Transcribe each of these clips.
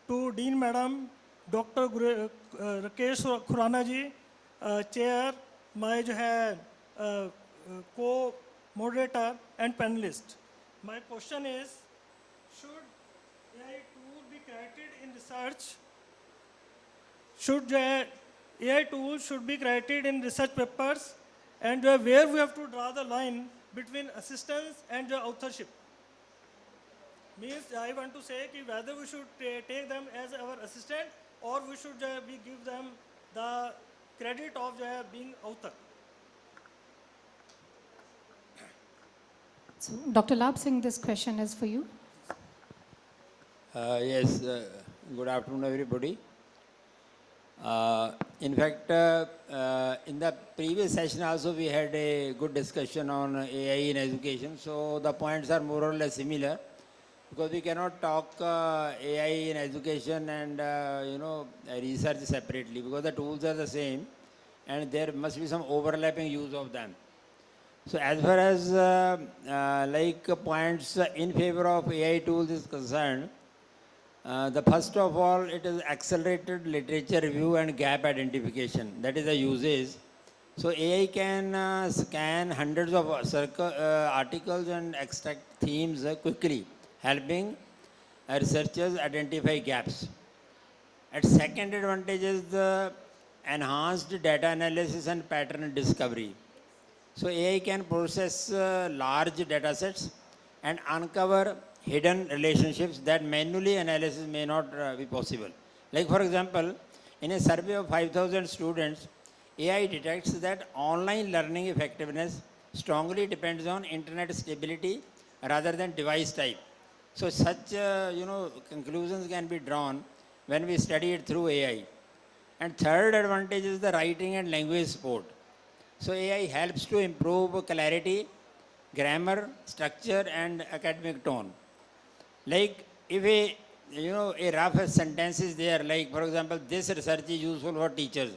to Dean Madam, Dr. Rakesh Khurana ji, Chair, my जो है co-moderator and panelist. My question is, should AI tool be credited in research? Should AI tools should be credited in research papers, and where we have to draw the line between assistance and authorship? Means I want to say कि whether we should take them as our assistant or we should we give them the credit of being author. So, Dr. Lab Singh, this question is for you. Yes, good afternoon, everybody. In fact, in the previous session also we had a good discussion on AI in education. So the points are more or less similar, because we cannot talk AI in education and research separately, because the tools are the same and there must be some overlapping use of them. So as far as points in favor of AI tools is concerned, the first of all, it is accelerated literature review and gap identification. That is the usage. So AI can scan hundreds of articles and extract themes quickly, helping researchers identify gaps. And second advantage is the enhanced data analysis and pattern discovery. So AI can process large data sets and uncover hidden relationships that manually analysis may not be possible. Like for example, in a survey of 5,000 students, AI detects that online learning effectiveness strongly depends on internet stability rather than device type. So such conclusions can be drawn when we study it through AI. And third advantage is the writing and language support. So AI helps to improve clarity, grammar, structure, and academic tone. Like if a rough sentence is there, like for example, this research is useful for teachers.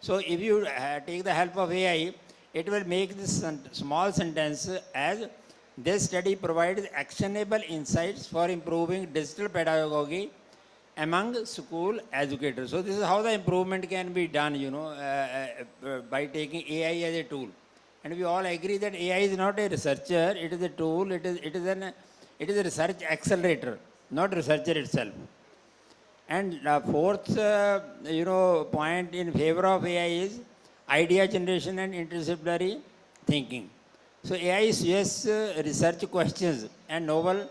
So if you take the help of AI, it will make this small sentence as this study provides actionable insights for improving digital pedagogy among school educators. So this is how the improvement can be done, by taking AI as a tool. And we all agree that AI is not a researcher; it is a tool. It is a research accelerator, not researcher itself. And fourth, point in favor of AI is idea generation and interdisciplinary thinking. So AI suggests research questions and novel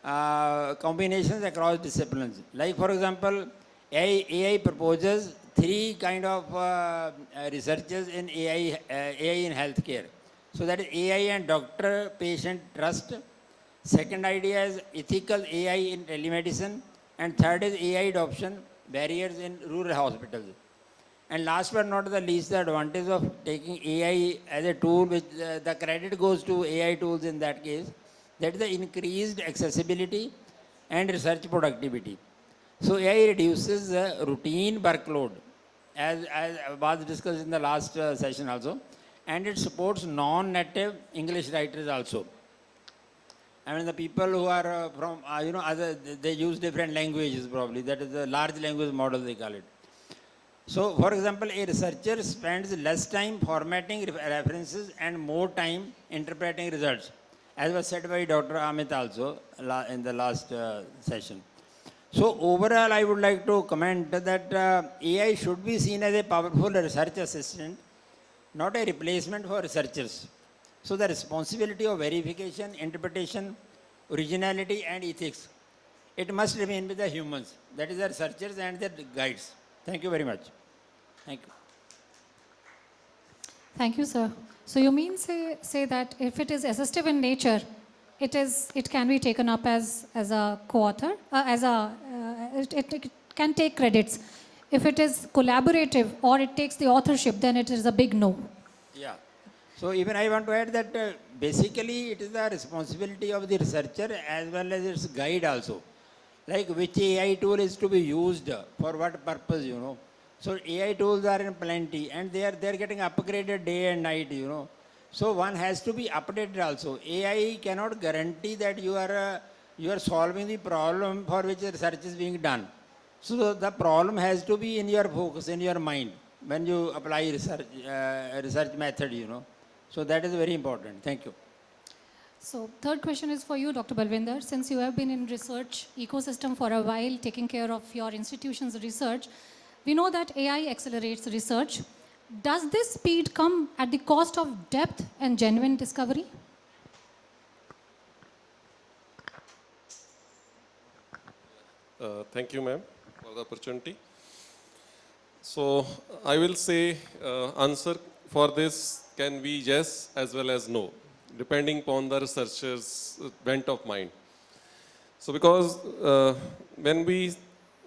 combinations across disciplines. Like for example, AI proposes three kind of researches in AI in healthcare. So that is AI and doctor-patient trust. Second idea is ethical AI in telemedicine. And third is AI adoption, barriers in rural hospitals. And last but not the least, the advantage of taking AI as a tool, which the credit goes to AI tools in that case, that is the increased accessibility and research productivity. So AI reduces the routine workload, as was discussed in the last session also, and it supports non-native English writers also. I mean, the people who are from, they use different languages probably. That is the large language model, they call it. So, for example, a researcher spends less time formatting references and more time interpreting results, as was said by Dr. Amit also in the last session. So, overall, I would like to comment that AI should be seen as a powerful research assistant, not a replacement for researchers. So the responsibility of verification, interpretation, originality and ethics, it must remain with the humans, that is the researchers and their guides. Thank you very much. Thank you. Thank you, sir. So you mean say that if it is assistive in nature, it can be taken up as a co-author, it can take credits. If it is collaborative or it takes the authorship, then it is a big no. Yeah. So even I want to add that basically it is the responsibility of the researcher as well as its guide also. Like which AI tool is to be used for what purpose, So AI tools are in plenty and they are getting upgraded day and night, So one has to be updated also. AI cannot guarantee that you are solving the problem for which research is being done. So the problem has to be in your focus, in your mind, when you apply research method, you know. So that is very important. Thank you. So third question is for you, Dr. Balvinder. Since you have been in research ecosystem for a while, taking care of your institution's research, we know that AI accelerates research. Does this speed come at the cost of depth and genuine discovery? Thank you, ma'am, for the opportunity. So I will say answer for this can be yes as well as no, depending upon the researcher's bent of mind. So because when we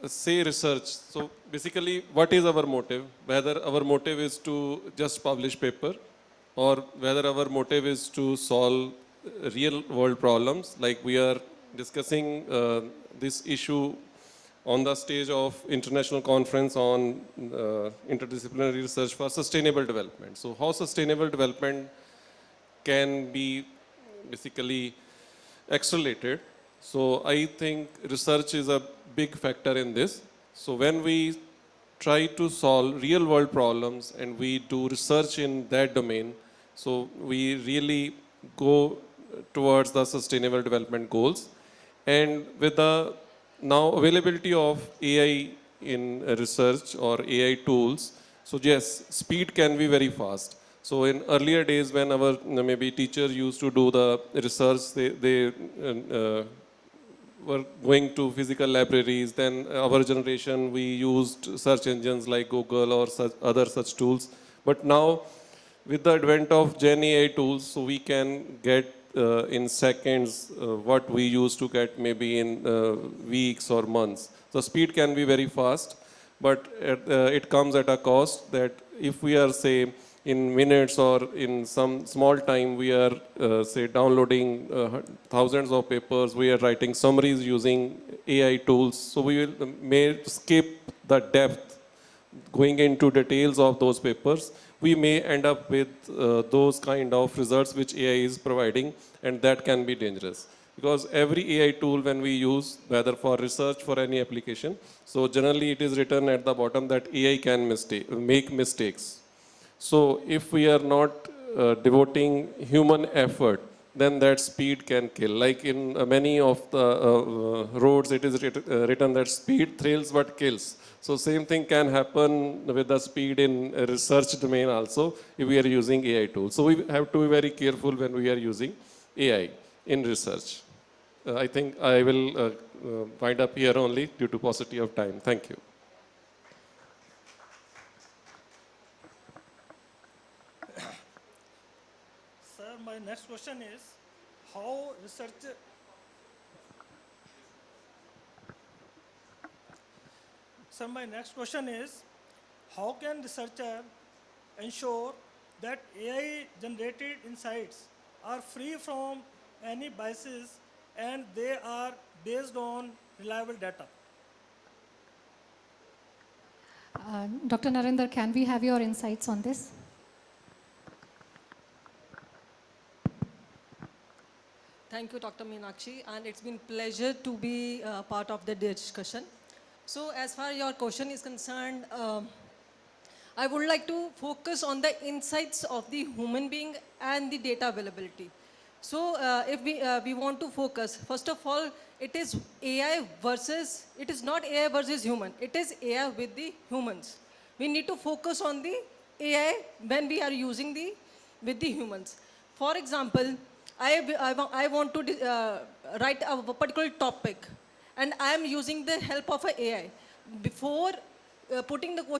say research, so basically what is our motive? Whether our motive is to just publish paper or whether our motive is to solve real world problems, like we are discussing this issue on the stage of international conference on interdisciplinary research for sustainable development. So how sustainable development can be basically accelerated. So I think research is a big factor in this. So when we try to solve real world problems and we do research in that domain, so we really go towards the sustainable development goals. And with the now availability of AI in research or AI tools, so yes, speed can be very fast. So in earlier days when our maybe teachers used to do the research, they were going to physical libraries. Then our generation, we used search engines like Google or such other such tools. But now with the advent of Gen AI tools, so we can get in seconds what we used to get maybe in weeks or months. So speed can be very fast, but it comes at a cost that if we are say in minutes or in some small time we are say downloading thousands of papers, we are writing summaries using AI tools, so we will may skip the depth going into details of those papers. We may end up with those kind of results which AI is providing, and that can be dangerous. Because every AI tool when we use, whether for research, for any application, so generally it is written at the bottom that AI can make mistakes. So if we are not devoting human effort, then that speed can kill. Like in many of the roads, it is written that speed thrills but kills. So same thing can happen with the speed in research domain also if we are using AI tools. So we have to be very careful when we are using AI in research. I think I will wind up here only due to paucity of time. Thank you. Sir, my next question is how research. Sir, my next question is how can researcher ensure that AI generated insights are free from any biases and they are based on reliable data? Dr. Narendra, can we have your insights on this? Thank you, Dr. Meenakshi, and it's been pleasure to be part of the discussion. So as far as your question is concerned, I would like to focus on the insights of the human being and the data availability. So if we want to focus, first of all, it is it is not AI versus human, it is AI with the humans. We need to focus on the AI when we are using with the humans. For example, I want to write a particular topic and I am using the help of a AI. Before putting the question,